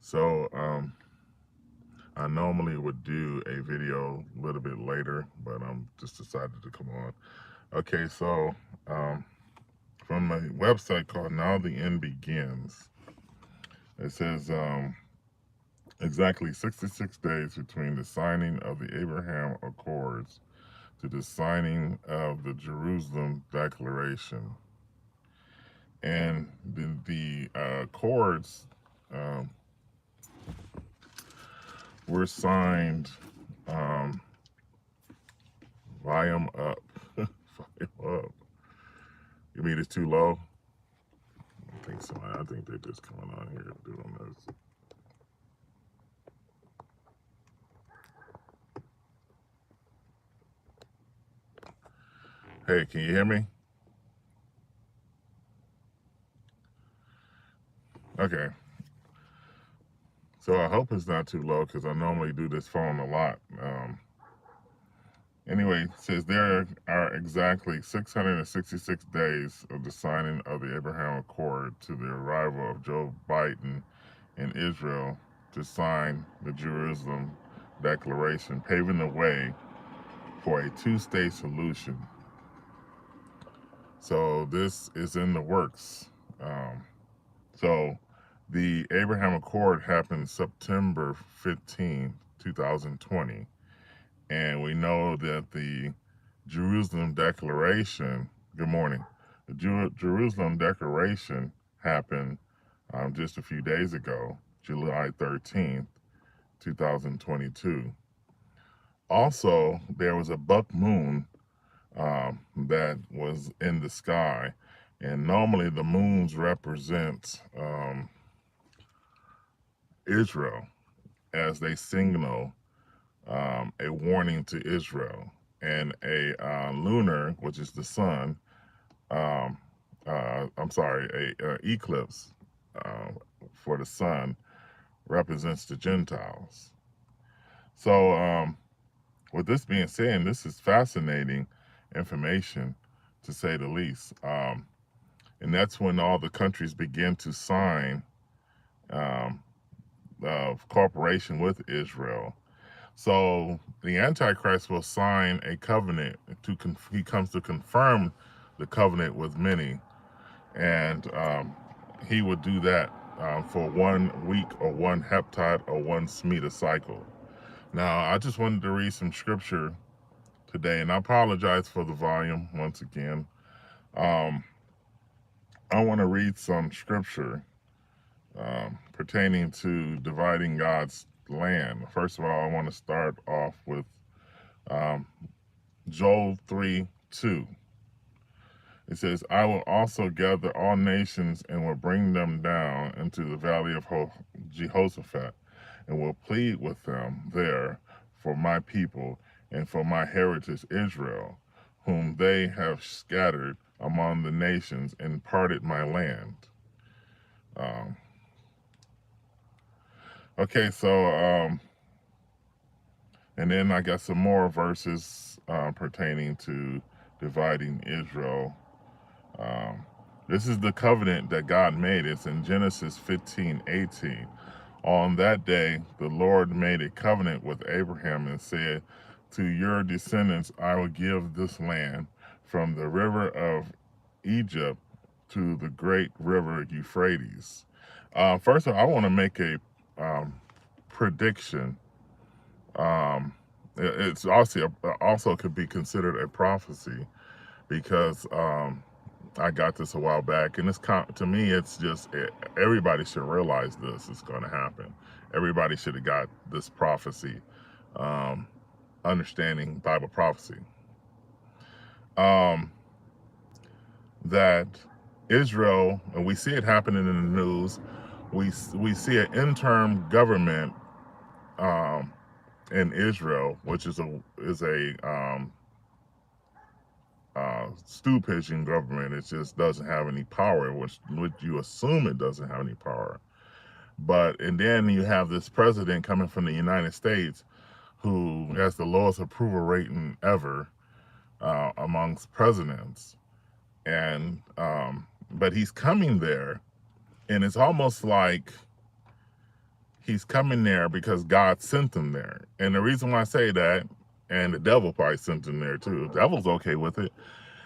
So I normally would do a video a little bit later, but I'm just decided to come on. Okay, so um, from a website called Now the End Begins, it says exactly 66 days between the signing of the Abraham Accords to the signing of the Jerusalem Declaration. And the accords um, were signed. Um, Volume up. Volume up. You mean it's too low? I think so. I think they're just coming on here doing this. Hey, can you hear me? Okay. So I hope it's not too low because I normally do this phone a lot. Anyway, it says there are exactly 666 days of the signing of the Abraham Accord to the arrival of Joe Biden in Israel to sign the Jerusalem Declaration, paving the way for a two-state solution. So this is in the works. So the Abraham Accord happened September 15, 2020. And we know that the Jerusalem Declaration, good morning, the Jerusalem Declaration happened just a few days ago, July 13th, 2022. Also, there was a buck moon that was in the sky. And normally the moons represent Israel as they signal a warning to Israel. And a lunar, which is the sun, I'm sorry, a eclipse uh, for the sun represents the Gentiles. So with this being said, this is fascinating information to say the least. And that's when all the countries begin to sign cooperation with Israel. So the Antichrist will sign a covenant he comes to confirm the covenant with many, and he would do that for 1 week or one heptad or one Shemitah cycle. Now, I just wanted to read some scripture today, and I apologize for the volume once again. I want to read some scripture pertaining to dividing God's land. First of all, I want to start off with um, Joel 3:2. It says, I will also gather all nations and will bring them down into the valley of Jehoshaphat and will plead with them there for my people and for my heritage Israel, whom they have scattered among the nations and parted my land. Um, okay, so, and then I got some more verses pertaining to dividing Israel. This is the covenant that God made. It's in Genesis 15:18. On that day, the Lord made a covenant with Abraham and said, to your descendants, I will give this land from the river of Egypt to the great river Euphrates. First of all, I want to make a prediction. It's also could be considered a prophecy because I got this a while back, and to me, it's just everybody should realize this is going to happen. Everybody should have got this prophecy, understanding Bible prophecy, that Israel, and we see it happening in the news. We see an interim government in Israel, which is a stew pigeon government. It just doesn't have any power, which you assume it doesn't have any power. And then you have this president coming from the United States who has the lowest approval rating ever amongst presidents. And but he's coming there, and it's almost like he's coming there because God sent him there. And the reason why I say that, and the devil probably sent him there too, the devil's okay with it,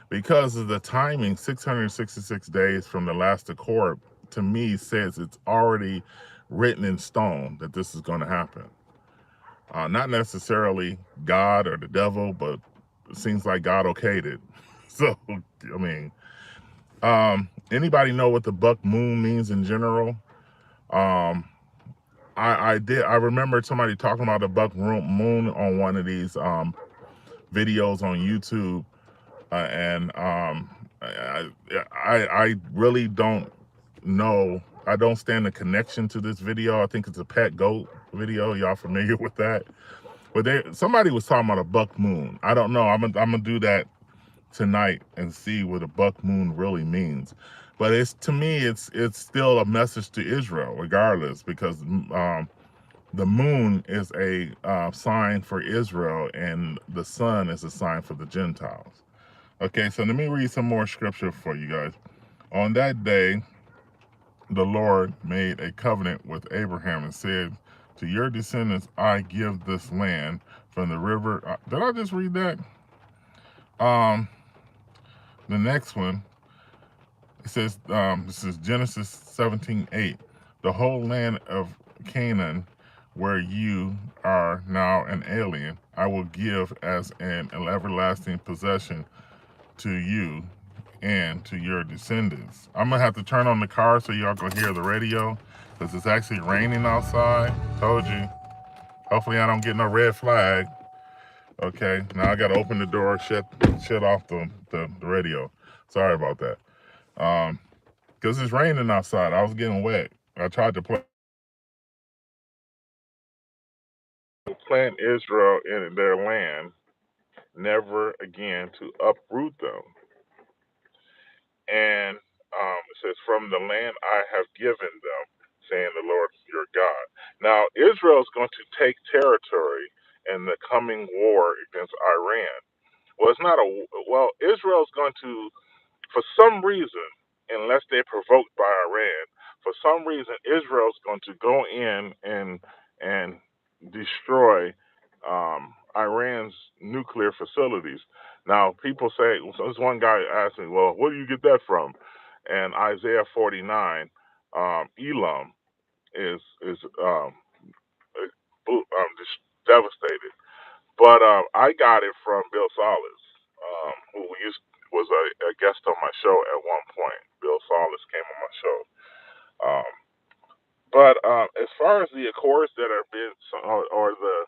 because of the timing, 666 days from the last accord, to me says it's already written in stone that this is going to happen. Not necessarily God or the devil, but it seems like God okayed it. So, I mean, anybody know what the buck moon means in general? Um, I remember somebody talking about the buck moon on one of these videos on YouTube, and I really don't know. I don't stand the connection to this video. I think it's a pet goat video. Y'all familiar with that? But somebody was talking about a buck moon. I don't know. I'm gonna do that tonight and see what a buck moon really means. But it's, to me, it's still a message to Israel, regardless, because the moon is a sign for Israel, and the sun is a sign for the Gentiles. Okay, so let me read some more scripture for you guys. On that day, the Lord made a covenant with Abraham and said, "To your descendants I give this land from the river." Did I just read that? Um, the next one, it says, this is Genesis 17:8. The whole land of Canaan, where you are now an alien, I will give as an everlasting possession to you and to your descendants. I'm gonna have to turn on the car so y'all can hear the radio, because it's actually raining outside. Told you. Hopefully I don't get no red flag. Okay, now I gotta open the door, shut off the radio. Sorry about that. Because it's raining outside. I was getting wet. I tried to plant Israel in their land, never again to uproot them. And it says, "From the land I have given them, saying the Lord your God." Now, Israel is going to take territory in the coming war against Iran. Well, it's not a, well, Israel is going to, for some reason, unless they're provoked by Iran, for some reason, Israel's going to go in and destroy Iran's nuclear facilities. Now, people say, so this one guy asked me, "Well, where do you get that from?" And Isaiah 49, Elam is just devastated. But I got it from Bill Solis, who was a guest on my show at one point. Bill Solis came on my show. Um, but as far as the accords that are being, or the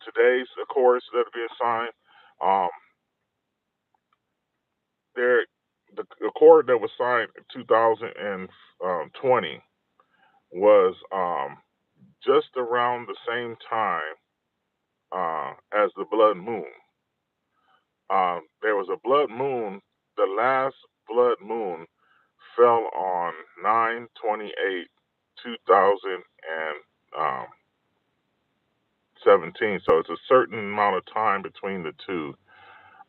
today's accords that are being signed, um, there the accord that was signed in 2020 was just around the same time as the blood moon. There was a blood moon. The last blood moon fell on 9/28/2017. So it's a certain amount of time between the two,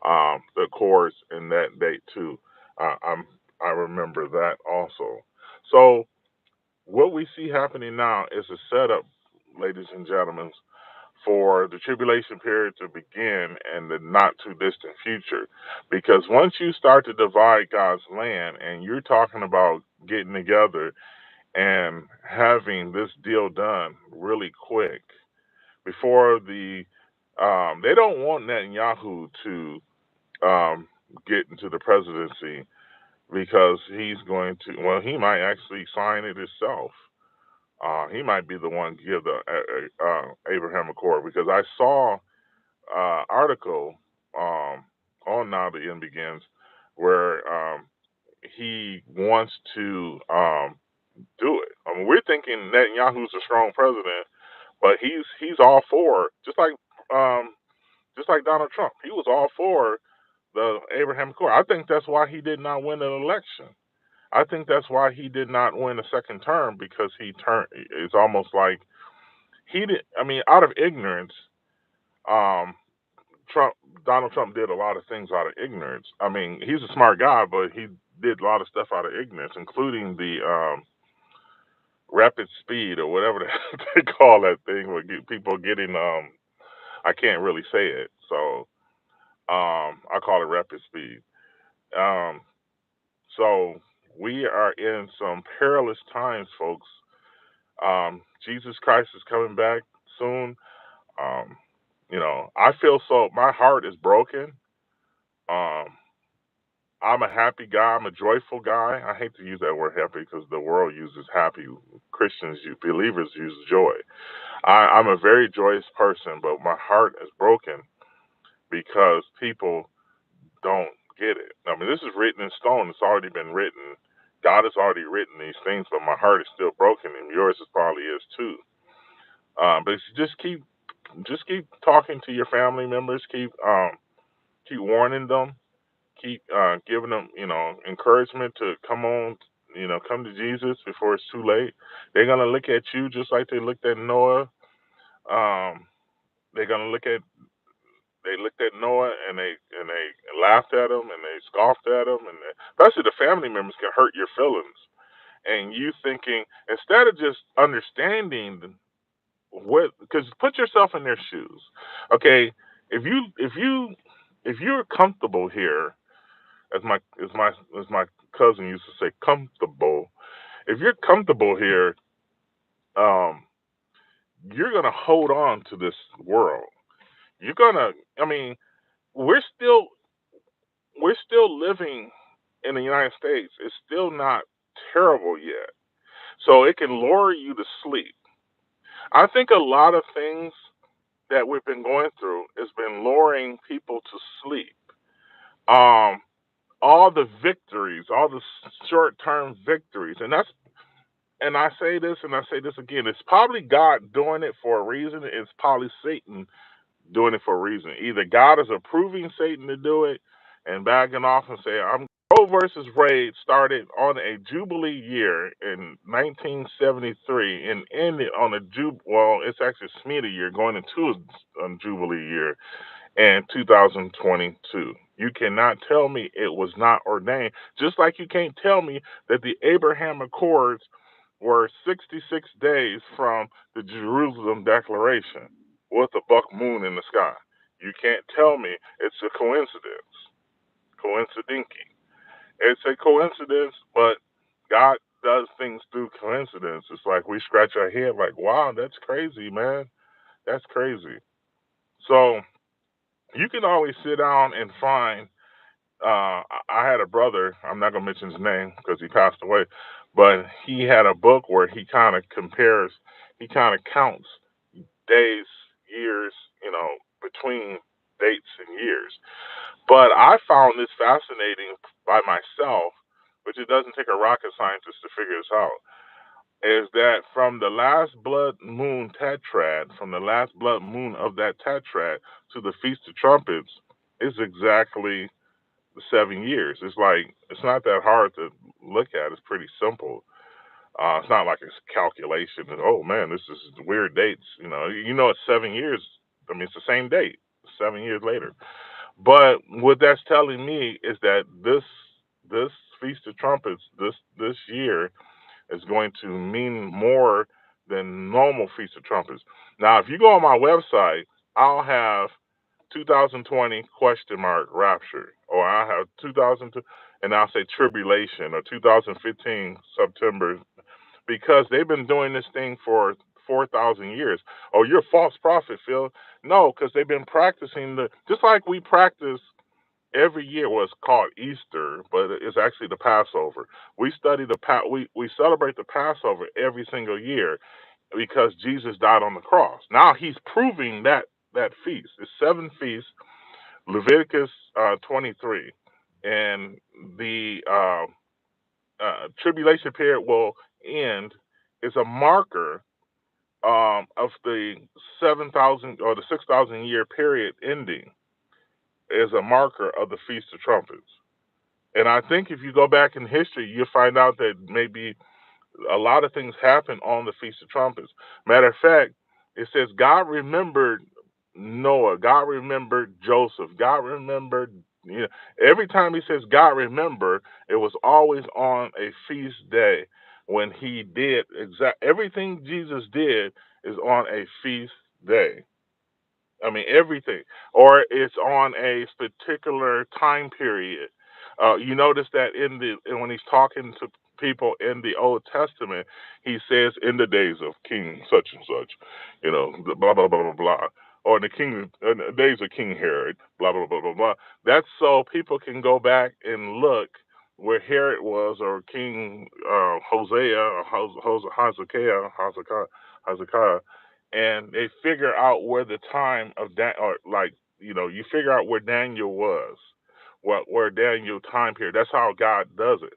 the accords and that date too. I remember that also. So what we see happening now is a setup, ladies and gentlemen, for the tribulation period to begin in the not too distant future. Because once you start to divide God's land and you're talking about getting together and having this deal done really quick before they don't want Netanyahu to get into the presidency, because he's going to, well, he might actually sign it himself. He might be the one to give the Abraham Accord, because I saw article on Now the End Begins where he wants to do it. I mean, we're thinking Netanyahu's a strong president, but he's all for, just like Donald Trump. He was all for the Abraham Accord. I think that's why he did not win an election. I think that's why he did not win a second term, because he turned. It's almost like he did. I mean, out of ignorance, um, Donald Trump did a lot of things out of ignorance. I mean, he's a smart guy, but he did a lot of stuff out of ignorance, including the rapid speed or whatever they call that thing with people getting I can't really say it, so I call it rapid speed. Um, so we are in some perilous times, folks. Jesus Christ is coming back soon. Um, I feel so. My heart is broken. Um, I'm a happy guy. I'm a joyful guy. I hate to use that word happy because the world uses happy. Christians, believers use joy. I'm a very joyous person, but my heart is broken because people don't get it. I mean, this is written in stone. It's already been written. God has already written these things, but my heart is still broken, and yours probably is too. But just keep talking to your family members. Keep warning them. Keep giving them, encouragement to come on, come to Jesus before it's too late. They're gonna look at you just like they looked at Noah. Um, they're gonna they looked at Noah and they laughed at him and they scoffed at him, and especially the family members can hurt your feelings. And you thinking, instead of just understanding what, because put yourself in their shoes. Okay, if you're comfortable here, as my cousin used to say, comfortable. If you're comfortable here, um, you're gonna hold on to this world. You're gonna. I mean, we're still we're still living in the United States. It's still not terrible yet, so it can lure you to sleep. I think a lot of things that we've been going through has been luring people to sleep. Um, all the victories, all the short-term victories, and I say this and I say this again. It's probably God doing it for a reason. It's probably Satan doing it for a reason. Either God is approving Satan to do it and backing off and say, I'm Roe versus Wade started on a Jubilee year in 1973 and ended on it's actually Shemitah year going into a Jubilee year in 2022. You cannot tell me it was not ordained, just like you can't tell me that the Abraham Accords were 66 days from the Jerusalem Declaration with a buck moon in the sky. You can't tell me it's a coincidence. Coincidinky. It's a coincidence, but God does things through coincidence. It's like we scratch our head like, wow, that's crazy, man. That's crazy. So you can always sit down and find. I had a brother. I'm not gonna mention his name because he passed away, but he had a book where he kind of compares. He kind of counts days, years, between dates and years. But I found this fascinating by myself, which it doesn't take a rocket scientist to figure this out, is that from the last blood moon tetrad, from the last blood moon of that tetrad to the Feast of Trumpets, is exactly 7 years. It's like, it's not that hard to look at. It's pretty simple. It's not like it's calculation and, oh man, this is weird dates. It's 7 years. I mean, it's the same date, 7 years later. But what that's telling me is that this Feast of Trumpets this year is going to mean more than normal Feast of Trumpets. Now, if you go on my website, I'll have 2020 question mark rapture, or I have 2002, and I'll say tribulation, or 2015 September, because they've been doing this thing for 4,000 years. Oh, you're a false prophet, Phil. No, because they've been practicing just like we practice every year. What's called Easter, but it's actually the Passover. We study we celebrate the Passover every single year because Jesus died on the cross. Now he's proving that feast. It's 7 feasts. Leviticus 23, and the tribulation period will end. Is a marker of the 7,000 or the 6,000 year period ending. Is a marker of the Feast of Trumpets. And I think if you go back in history, you'll find out that maybe a lot of things happen on the Feast of Trumpets. Matter of fact, it says God remembered Noah, God remembered Joseph, God remembered, you know, every time he says God remember, it was always on a feast day when he did everything Jesus did is on a feast day. I mean, everything, or it's on a particular time period. You notice that when he's talking to people in the Old Testament, he says, "In the days of King such and such," blah blah blah blah blah, or in the days of King Herod, blah blah blah blah blah. That's so people can go back and look where Herod was, or King Hosea, or Hezekiah, and they figure out where the time of that, or like, you figure out where Daniel was, where Daniel time period. That's how God does it.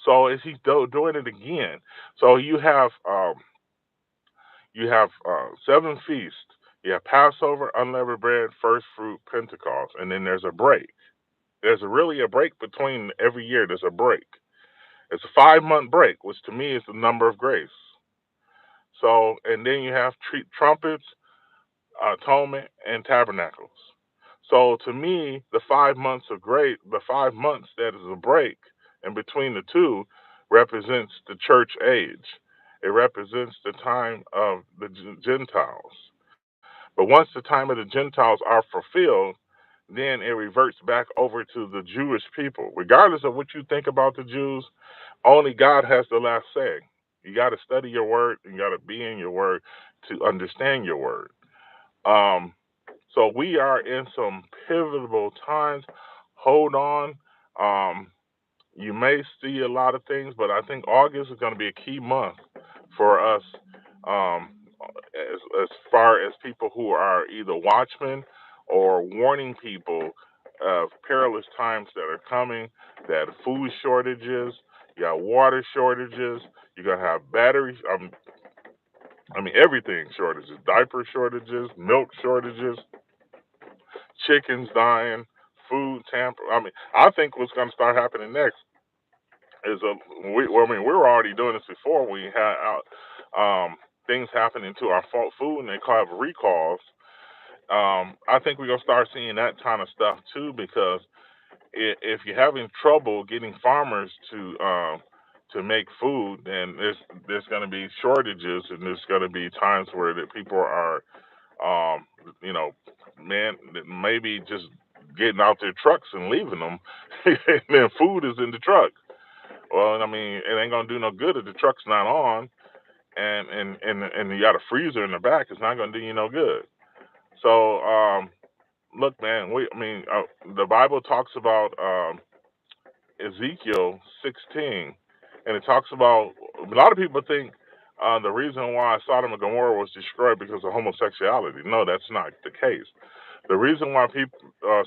So is he doing it again? So you have 7 feasts. You have Passover, unleavened bread, first fruit, Pentecost, and then there's a break. There's really a break between every year. There's a break. It's a 5-month break, which to me is the number of grace. So, and then you have trumpets, atonement, and tabernacles. So to me, the 5 months the 5 months that is a break in between the two represents the church age. It represents the time of the Gentiles. But once the time of the Gentiles are fulfilled, then it reverts back over to the Jewish people. Regardless of what you think about the Jews, only God has the last say. You got to study your word, and you got to be in your word to understand your word. Um, so we are in some pivotal times. Hold on. Um, you may see a lot of things, but I think August is going to be a key month for us, um, as far as people who are either watchmen or warning people of perilous times that are coming, that food shortages, you got water shortages, you're going to have batteries. Everything shortages, diaper shortages, milk shortages, chickens dying, food tamper. I think what's going to start happening next is we were already doing this before. We had things happening to our food, and they call it recalls. I think we're gonna start seeing that kind of stuff too, because if you're having trouble getting farmers to make food, then there's going to be shortages, and there's going to be times where the people are, um, you know, man, maybe just getting out their trucks and leaving them, and then food is in the truck. Well, it ain't gonna do no good if the truck's not on, and you got a freezer in the back. It's not gonna do you no good. So, look, man, the Bible talks about Ezekiel 16, and it talks about, a lot of people think the reason why Sodom and Gomorrah was destroyed because of homosexuality. No, that's not the case. The reason why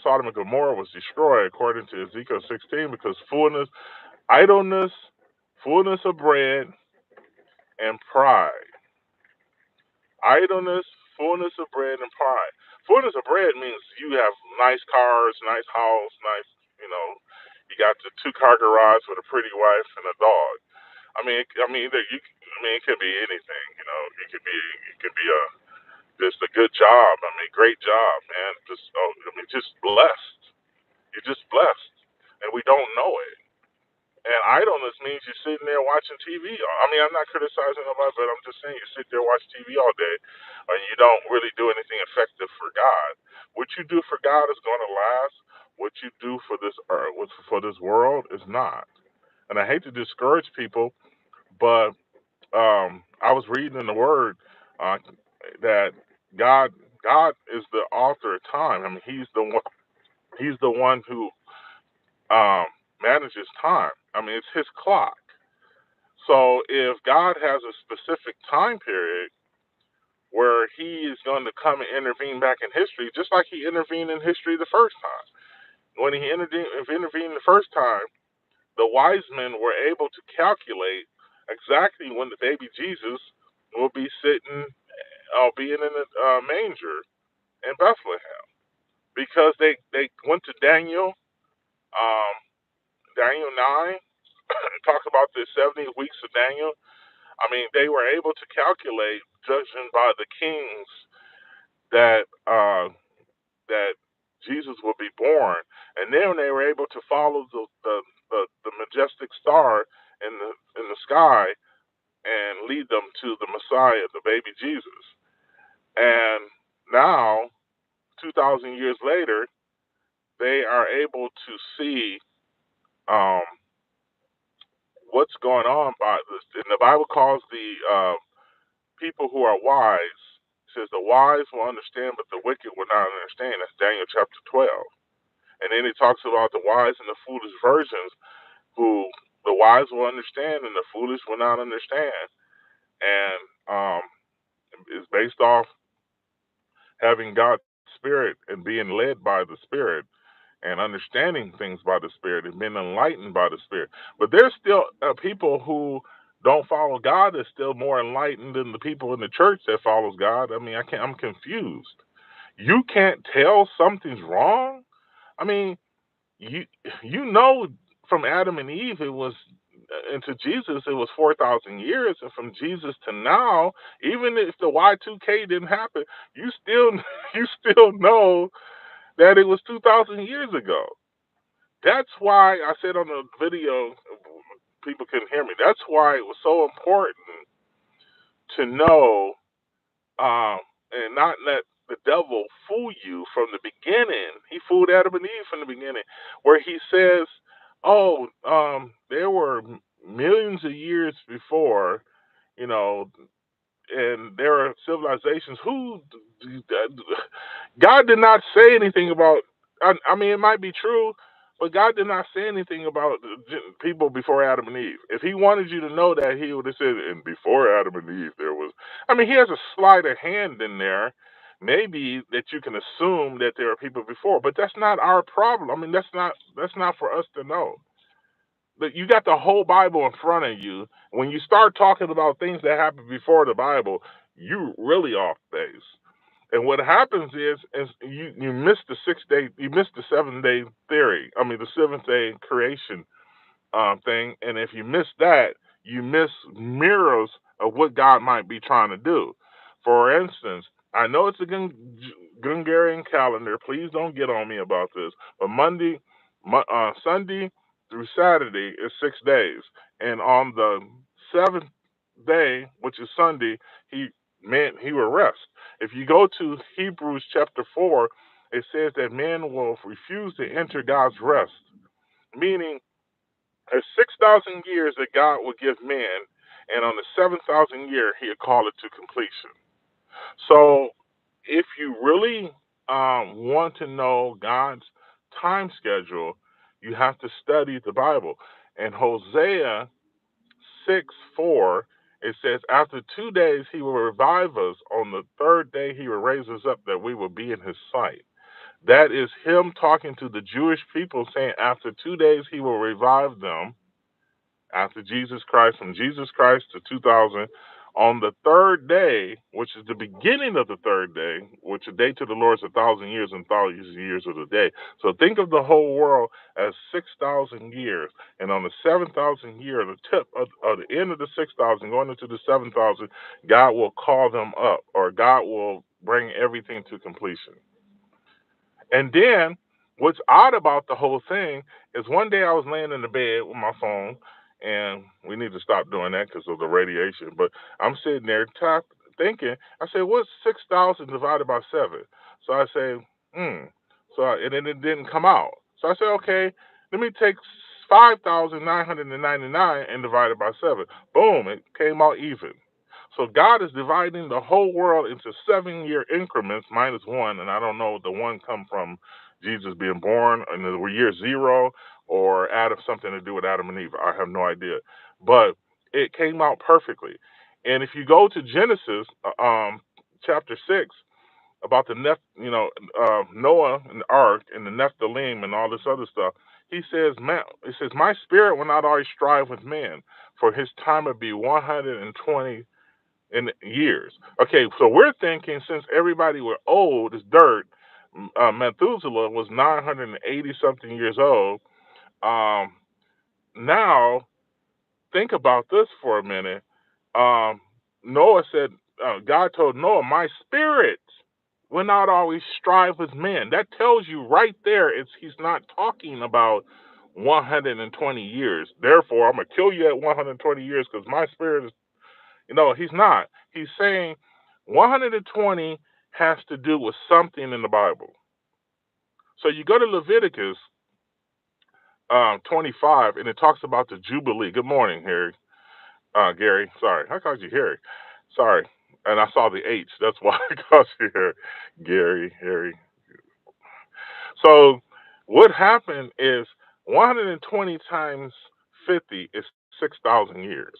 Sodom and Gomorrah was destroyed, according to Ezekiel 16, because idleness, fullness of bread, and pride. Idleness, fullness of bread, and pride. Fullness of bread means you have nice cars, nice house, you got the 2-car garage with a pretty wife and a dog. It could be anything. It could be just a good job. Great job, man. Just blessed. You're just blessed, and we don't know it. And idleness means you're sitting there watching TV. I'm not criticizing nobody, but I'm just saying you sit there watch TV all day, and you don't really do anything effective for God. What you do for God is going to last. What you do for this earth, for this world, is not. And I hate to discourage people, but I was reading in the Word uh, that God is the author of time. He's the one. He's the one who um, manages time. It's His clock. So if God has a specific time period where He is going to come and intervene back in history, just like He intervened in history the first time. When He intervened the first time, the wise men were able to calculate exactly when the baby Jesus will be sitting, being in a manger in Bethlehem, because they went to um, Daniel 9, talks about the 70 weeks of Daniel. They were able to calculate, judging by the kings, that that Jesus would be born, and then they were able to follow the majestic star in the sky and lead them to the Messiah, the baby Jesus. And now, 2,000 years later, they are able to see um, what's going on by this. And the Bible calls the people who are wise, it says the wise will understand, but the wicked will not understand. That's Daniel chapter 12. And then he talks about the wise and the foolish virgins, who the wise will understand and the foolish will not understand. And it's based off having God's Spirit and being led by the Spirit and understanding things by the Spirit and being enlightened by the Spirit. But there's still people who don't follow God that's still more enlightened than the people in the church that follows God. I mean, I'm confused. You can't tell something's wrong? I mean, you you know from Adam and Eve it was into Jesus it was 4,000 years, and from Jesus to now, even if the Y2K didn't happen, you still you still know that it was 2,000 years ago. That's why I said on the video, people couldn't hear me. That's why it was so important to know and not let the devil fool you from the beginning. He fooled Adam and Eve from the beginning, where he says, "Oh, there were millions of years before, you know, and there are civilizations who God did not say anything about. I mean, it might be true, but God did not say anything about people before Adam and Eve. If He wanted you to know that, He would have said, "And before Adam and Eve, there was." I mean, He has a sleight of hand in there, maybe that you can assume that there are people before, but that's not our problem. I mean, that's not for us to know. But you got the whole Bible in front of you. When you start talking about things that happened before the Bible, you really off base. And what happens is you miss the 6 day, you miss the 7 day theory. I mean, the seventh day creation thing. And if you miss that, you miss mirrors of what God might be trying to do. For instance, I know it's a Gungarian calendar. Please don't get on me about this. But Sunday through Saturday is 6 days, and on the seventh day, which is Sunday, he will rest. If you go to Hebrews chapter 4, it says that men will refuse to enter God's rest, meaning there's 6,000 years that God will give man, and on the 7,000 year, He'll call it to completion. So, if you really want to know God's time schedule, you have to study the Bible. And Hosea 6:4, it says, "After 2 days He will revive us. On the third day He will raise us up, that we will be in His sight." That is Him talking to the Jewish people, saying, after 2 days He will revive them after Jesus Christ, from Jesus Christ to 2000, on the third day, which is the beginning of the third day, which a day to the Lord is 1,000 years and 1,000 years of the day. So think of the whole world as 6,000 years. And on the 7,000 year, the tip of the end of the 6,000, going into the 7,000, God will call them up, or God will bring everything to completion. And then what's odd about the whole thing is one day I was laying in the bed with my phone, and we need to stop doing that because of the radiation. But I'm sitting there thinking, I said, what's 6,000 divided by 7? So I say, and then it didn't come out. So I said, okay, let me take 5,999 and divide it by 7. Boom, it came out even. So God is dividing the whole world into 7 year increments minus one, and I don't know the one come from Jesus being born in the year zero or Adam something to do with Adam and Eve. I have no idea, but it came out perfectly. And if you go to Genesis, chapter 6, about the Noah and the ark and the Nephilim and all this other stuff, he says, man, he says, my spirit will not always strive with man, for his time would be 120 in years. Okay, so we're thinking since everybody were old as dirt, Methuselah was 980 something years old. Now, think about this for a minute. Noah said, God told Noah, my spirit will not always strive with men. That tells you right there, he's not talking about 120 years. Therefore, I'm going to kill you at 120 years because my spirit is. No, he's not. He's saying 120 has to do with something in the Bible. So you go to Leviticus 25, and it talks about the Jubilee. Good morning, Harry. Gary. Sorry, I called you Harry. Sorry, and I saw the H. That's why I called you Harry. Gary, Harry. So what happened is 120 times 50 is 6,000 years.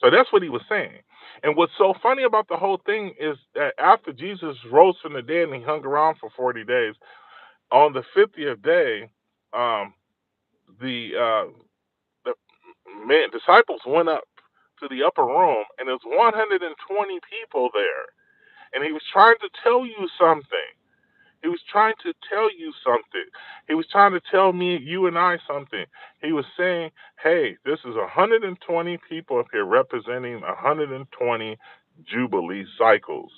So that's what he was saying. And what's so funny about the whole thing is that after Jesus rose from the dead and he hung around for 40 days, on the 50th day, um, the disciples went up to the upper room, and there's 120 people there, and he was trying to tell you something. He was trying to tell you something. He was trying to tell me, you and I something. He was saying, hey, this is 120 people up here representing 120 Jubilee cycles.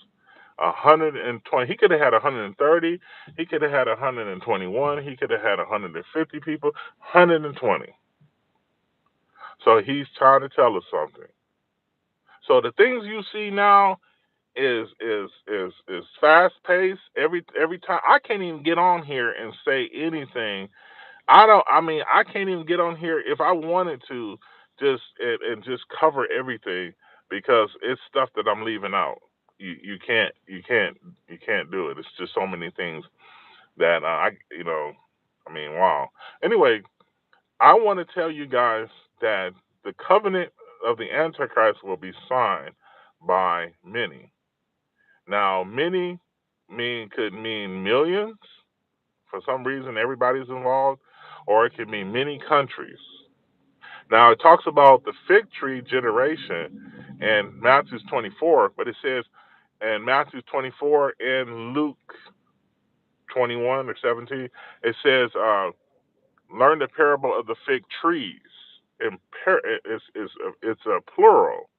120. He could have had 130. He could have had 121. He could have had 150 people. 120. So he's trying to tell us something. So the things you see now is fast paced. Every time I can't even get on here and say anything. I can't even get on here if I wanted to and just cover everything because it's stuff that I'm leaving out. You can't do it. It's just so many things that wow. Anyway, I want to tell you guys that the covenant of the Antichrist will be signed by many. Now, many could mean millions. For some reason, everybody's involved, or it could mean many countries. Now, it talks about the fig tree generation in Matthew 24, but it says in Matthew 24 and Luke 21 or 17, it says, learn the parable of the fig trees. It's a plural.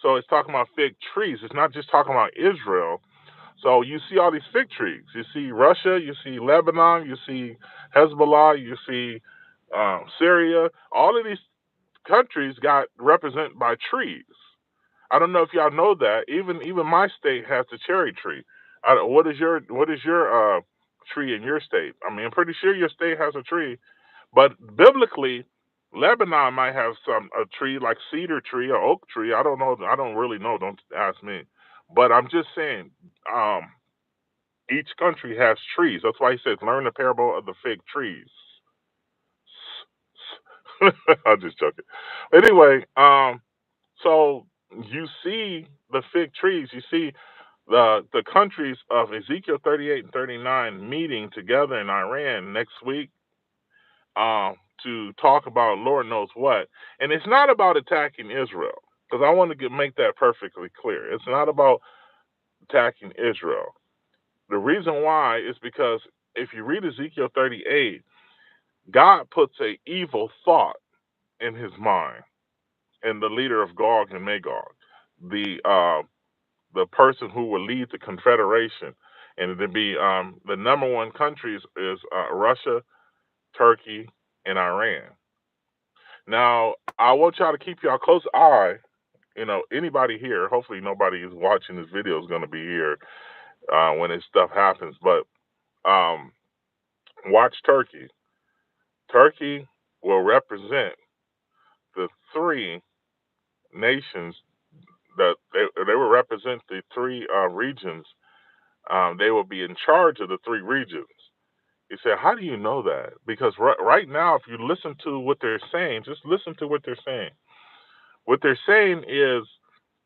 So it's talking about fig trees. It's not just talking about Israel. So you see all these fig trees. You see Russia, you see Lebanon, you see Hezbollah, you see Syria. All of these countries got represented by trees. I don't know if y'all know that. Even my state has the cherry tree. What is your tree in your state? I mean, I'm pretty sure your state has a tree, but biblically, Lebanon might have a tree like cedar tree or oak tree. I don't know. I don't really know. Don't ask me. But I'm just saying, um, each country has trees. That's why he says, learn the parable of the fig trees. I'm just joking. Anyway, so you see the fig trees. You see the countries of Ezekiel 38 and 39 meeting together in Iran next week to talk about Lord knows what. And it's not about attacking Israel, because I want to make that perfectly clear. It's not about attacking Israel. The reason why is because if you read Ezekiel 38, God puts a evil thought in his mind, and the leader of Gog and Magog, the person who will lead the confederation, and to be the number one countries is Russia, Turkey, and Iran. Now, I want y'all to keep y'all close eye. Anybody here, hopefully nobody who's watching this video is going to be here when this stuff happens, but um, watch Turkey. Turkey will represent the three nations that they will represent the three regions. They will be in charge of the three regions. You say, how do you know that? Because right now, if you listen to what they're saying, just listen to what they're saying. What they're saying is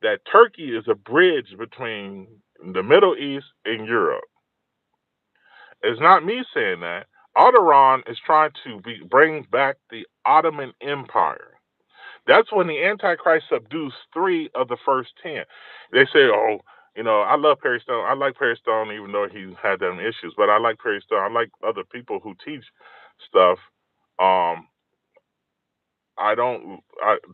that Turkey is a bridge between the Middle East and Europe. It's not me saying that. Erdogan is trying to bring back the Ottoman Empire. That's when the Antichrist subdues 3 of the first 10. They say, oh, I love Perry Stone. I like Perry Stone, even though he had them issues. But I like Perry Stone. I like other people who teach stuff. Um, I don't,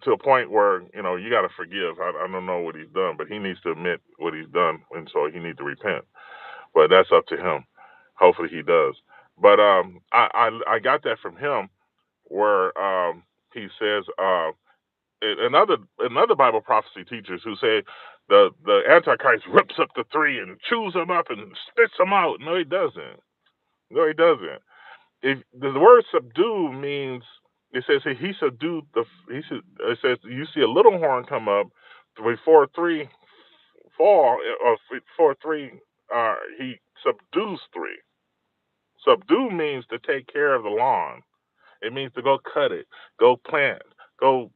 to a point where, you got to forgive. I don't know what he's done, but he needs to admit what he's done. And so he needs to repent. But that's up to him. Hopefully he does. But I got that from him where he says, another Bible prophecy teachers who say the Antichrist rips up the three and chews them up and spits them out. No, he doesn't. No, he doesn't. If the word subdue means, it says he subdued the it says you see a little horn come up before three fall, or before three he subdues three. Subdue means to take care of the lawn. It means to go cut it, go plant, go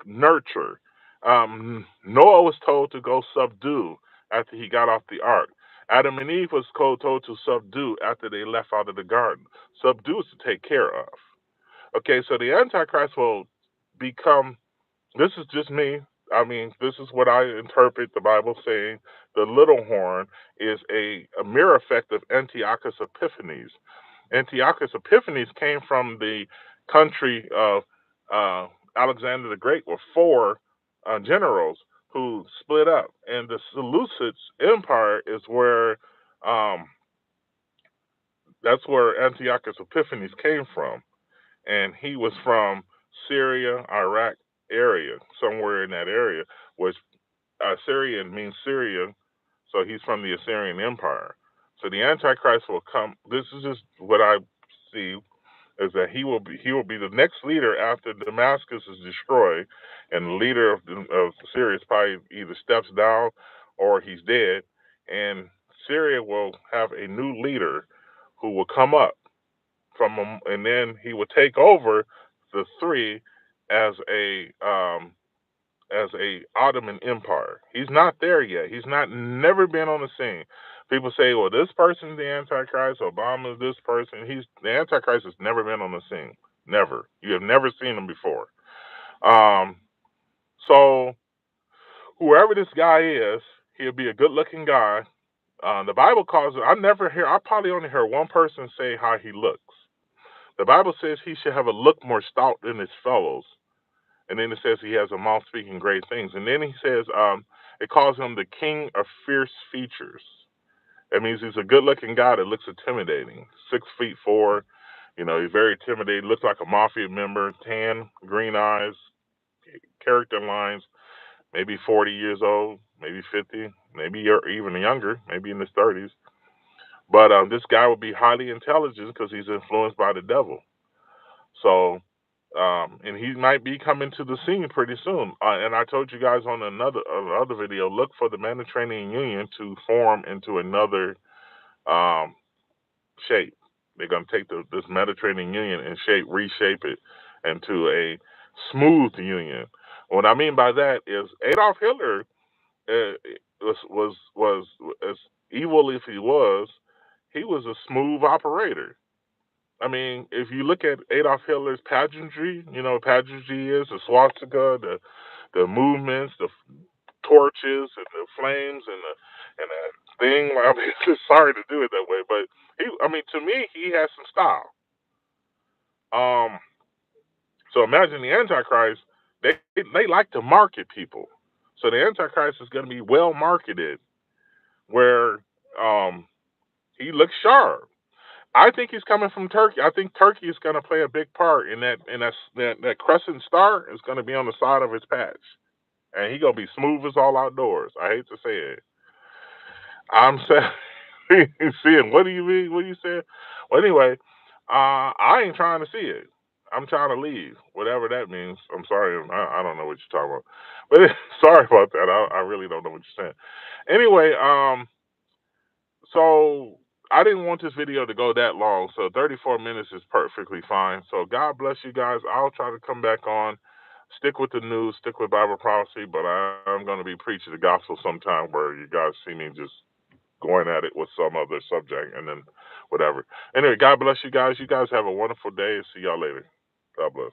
nurture. Noah was told to go subdue after he got off the ark. Adam and Eve was told to subdue after they left out of the garden. Subdue is to take care of. Okay, so the Antichrist will become. This is just me. I mean, this is what I interpret the Bible saying. The little horn is a mere effect of Antiochus Epiphanes. Antiochus Epiphanes came from the country of Alexander the Great, with four generals who split up. And the Seleucid Empire is where, that's where Antiochus Epiphanes came from. And he was from Syria, Iraq area, somewhere in that area, which Syrian means Syria, so he's from the Assyrian Empire. So the Antichrist will come. This is just what I see, is that he will be the next leader after Damascus is destroyed, and the leader of Syria probably either steps down or he's dead, and Syria will have a new leader who will come up from him, and then he will take over the three as a Ottoman Empire. He's not there yet. He's not never been on the scene. People say, well, this person's the Antichrist, Obama's this person. The Antichrist has never been on the scene. Never. You have never seen him before. So whoever this guy is, he'll be a good looking guy. The Bible calls it, I probably only heard one person say how he looks. The Bible says he should have a look more stout than his fellows. And then it says he has a mouth speaking great things. And then he says, it calls him the king of fierce features. That means he's a good looking guy that looks intimidating. 6'4", he's very intimidating, looks like a mafia member, tan, green eyes, character lines, maybe 40 years old, maybe 50, maybe even younger, maybe in his 30s. But this guy will be highly intelligent because he's influenced by the devil. So, and he might be coming to the scene pretty soon. And I told you guys on another video, look for the Mediterranean Union to form into another shape. They're going to take this Mediterranean Union and reshape it into a smooth union. What I mean by that is Adolf Hitler was as evil as he was a smooth operator. I mean, if you look at Adolf Hitler's pageantry, what pageantry is, the swastika, the movements, the torches and the flames and that thing. I mean, it's just sorry to do it that way, but to me, he has some style. So imagine the Antichrist. They like to market people, so the Antichrist is going to be well marketed, where he looks sharp. I think he's coming from Turkey. I think Turkey is going to play a big part in that. And that crescent star is going to be on the side of his patch, and he's gonna be smooth as all outdoors. I hate to say it. I'm saying, seeing. What do you mean? What are you saying? Well, anyway, I ain't trying to see it. I'm trying to leave, whatever that means. I'm sorry. I don't know what you're talking about, but sorry about that. I really don't know what you're saying. Anyway, so I didn't want this video to go that long, so 34 minutes is perfectly fine. So God bless you guys. I'll try to come back on, stick with the news, stick with Bible prophecy, but I'm going to be preaching the gospel sometime where you guys see me just going at it with some other subject and then whatever. Anyway, God bless you guys. You guys have a wonderful day. See y'all later. God bless.